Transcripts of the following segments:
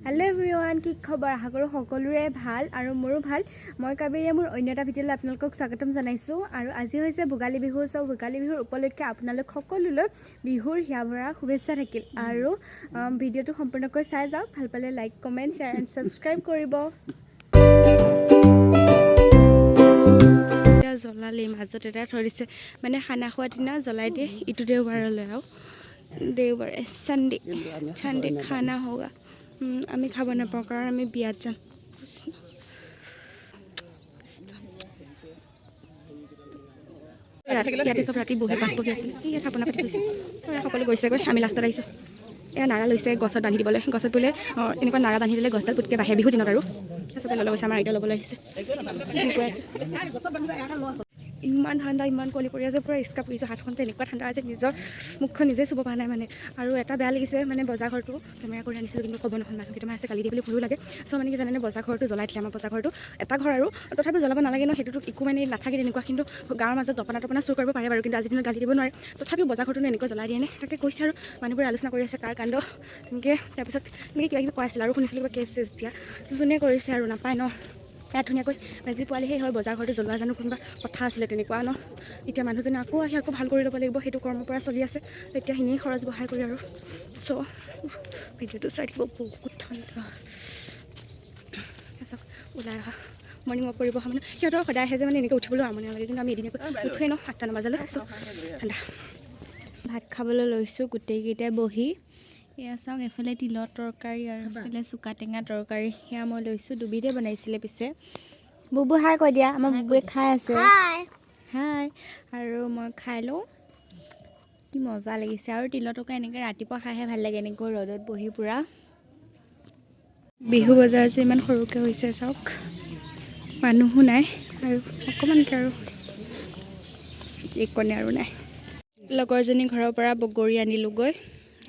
hello everyone की खबर आशा करूँ सकलोरे ভাল और मोरो ভাল मैं कावेरिया मोर अन्य এটা ভিডিঅ'লৈ আপোনালোকক স্বাগতম জনাইছোঁ আৰু আজি হৈছে ভোগালী বিহু সব ভোগালী বিহুৰ উপলক্ষে আপোনালোক সকলোলৈ বিহুৰ হিয়াভৰা শুভেচ্ছা থাকিল আৰু ভিডিঅ'টো সম্পূৰ্ণকৈ চাই যাওক ভাল পালে like comment share and subscribe কৰিব জ্বলালে মাজত এটা থৈ দিছে মানে খানা খোৱাৰ দিনা জ্বলাই দিয়ে ইটো দেওবাৰলৈ আৰু দেওবাৰে চানডে খানা হোগা আমি খাব নাপাওঁ কাৰণ আমি বিয়াত যাম ইয়াতে চব ৰাতি বহি পাত বহি আছিল থাপনা পাতি থৈছে সকলো গৈছেগৈ আমি লাষ্টত আহিছোঁ এয়া নাৰা লৈছে গছত বান্ধি দিবলৈ গছত বোলে এনেকুৱা নাৰা বান্ধি দিলে গছডাল পুটকৈ বাঢ়ে বিহু দিনত আৰু চবে লৈ গৈছে আমাৰ আইতা ল'বলৈ আহিছে ইমান ঠাণ্ডা ইমান কলি পৰি আছে পুৰা স্কাপ কৰিছে হাতখন যে এনেকুৱা ঠাণ্ডা আছে নিজৰ মুখখন নিজে চুব পৰা নাই মানে আৰু এটা বেয়া লাগিছে মানে বজাৰ ঘৰটো কেমেৰা কৰি আনিছিলোঁ কিন্তু ক'ব নহয় মানুহ কেইটামান আছে গালি দিবলৈ ভয়ো লাগে চ' মানে কি জানেনে বজাৰ ঘৰটো জ্বলাই দিলে আমাৰ বজাৰ ঘৰটো এটা ঘৰ আৰু তথাপি জ্বলাব নালাগে ন সেইটোতো একো মানে নাথাকে তেনেকুৱা কিন্তু গাঁৱৰ মাজত জপনা টপনা চুৰ কৰিব পাৰে বাৰু কিন্তু আজিৰ দিনত গালি দিব নোৱাৰে তথাপিও বজাৰ ঘৰটো এনেকুৱা জ্বলাই দিয়ে নে তাকে কৈছে আৰু মানুহবোৰে আলোচনা কৰি আছে কাৰ কাণ্ড তেনেকৈ তাৰপিছত এনেকৈ কিবা কিবি কৈ আছিল আৰু শুনিছিলোঁ কিবা কেছ চেছ দিয়া যোনে কৰিছে আৰু নাপায় ন ইয়াত ধুনীয়াকৈ মেজি পোৱালি সেই হয় বজাৰ ঘৰটো জ্বলোৱা জানো কোনোবা কথা আছিলে তেনেকুৱা ন এতিয়া মানুহজনে আকৌ আহি আকৌ ভাল কৰি ল'ব লাগিব সেইটো কৰ্মৰ পৰা চলি আছে তেতিয়া সিনি খৰচ বঢ়াই কৰি আৰু চ' ভিডিঅ'টো চাই দিব বহুত ঠাণ্ডা ওলাই অহা মৰ্ণিং ৱাক কৰিব মানে সিহঁতৰ সদায় আহে যে মানে এনেকৈ উঠিবলৈ আমনি নালাগে কিন্তু আমি এদিনীয়াকৈ উঠোৱেই ন 8টা বজালৈ ঠাণ্ডা ভাত খাবলৈ লৈছোঁ গোটেইকেইটাই বহি এয়া চাওক এফালে তিলৰ তৰকাৰী আৰু এফালে চুকা টেঙা তৰকাৰী সেয়া মই লৈছোঁ দুবিধে বনাইছিলে পিছে বুবু হাই কৈ দিয়া আমাৰ বুবুৱে খাই আছে হাই আৰু মই খাই লওঁ কি মজা লাগিছে আৰু তিলৰ তৰকাৰী এনেকৈ ৰাতিপুৱা খাইহে ভাল লাগে এনেকৈ ৰ'দত বহি পূৰা বিহু বজাৰ যে ইমান সৰুকৈ হৈছে চাওক মানুহো নাই আৰু অকণমানকৈ আৰু একণে আৰু নাই লগৰজনী ঘৰৰ পৰা বগৰী আনিলোঁগৈ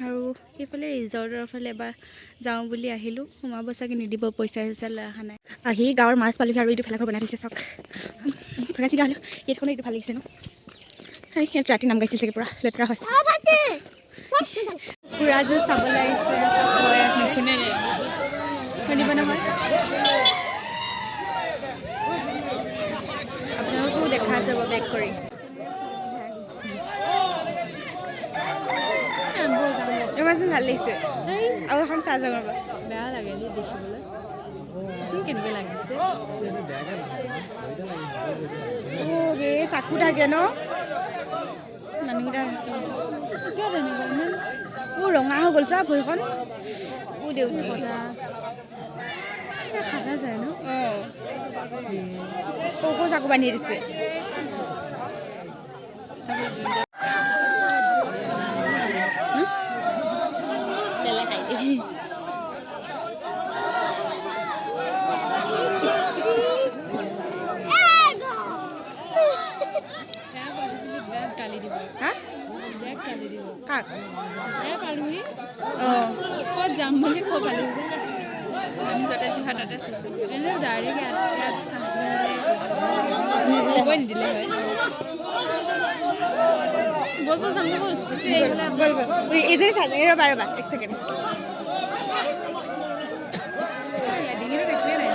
আৰু সেইফালে ৰিজৰ্টৰ ফালে এবাৰ যাওঁ বুলি আহিলোঁ সোমাব চাগে নিদিব পইচা চইচা লৈ অহা নাই আহি গাঁৱৰ মাছ পালোহি আৰু এইটো ভেলাঘৰ বনাই থৈছে চাওক ভেলাচি গাঁৱলৈ এইখনো এইটো ভাল লাগিছে ন সিহঁত ৰাতি নাম গাইছিল চাগে পূৰা লেতেৰা হৈছে কুকুৰাযোৰ চাবলৈ আহিছে চব হৈ আছে শুনিব নহয় আপোনালোকেও দেখা যাব বেক কৰি এবাৰচোন ভাল লাগিছে আৰু এখন চাহ জঙৰ বেয়া লাগে দেখিবলৈ কেনেকৈ লাগিছে চাকু থাকে ন মানুহকেইটা কিয় তেনেকুৱা ৰঙা হৈ গ'ল চা ভৰিখন দেউতা কটা খাটা যায় ন আকৌ চাকু বান্ধি দিছে ক'ত যাম বুলি কৈ পালোঁ তাতে ডাইৰেক্ট নিদিলে হয় বল যাম এইজনী চাগে ৰ'বা এক ছেকেণ্ড ডিঙিটো দেখিলে নাই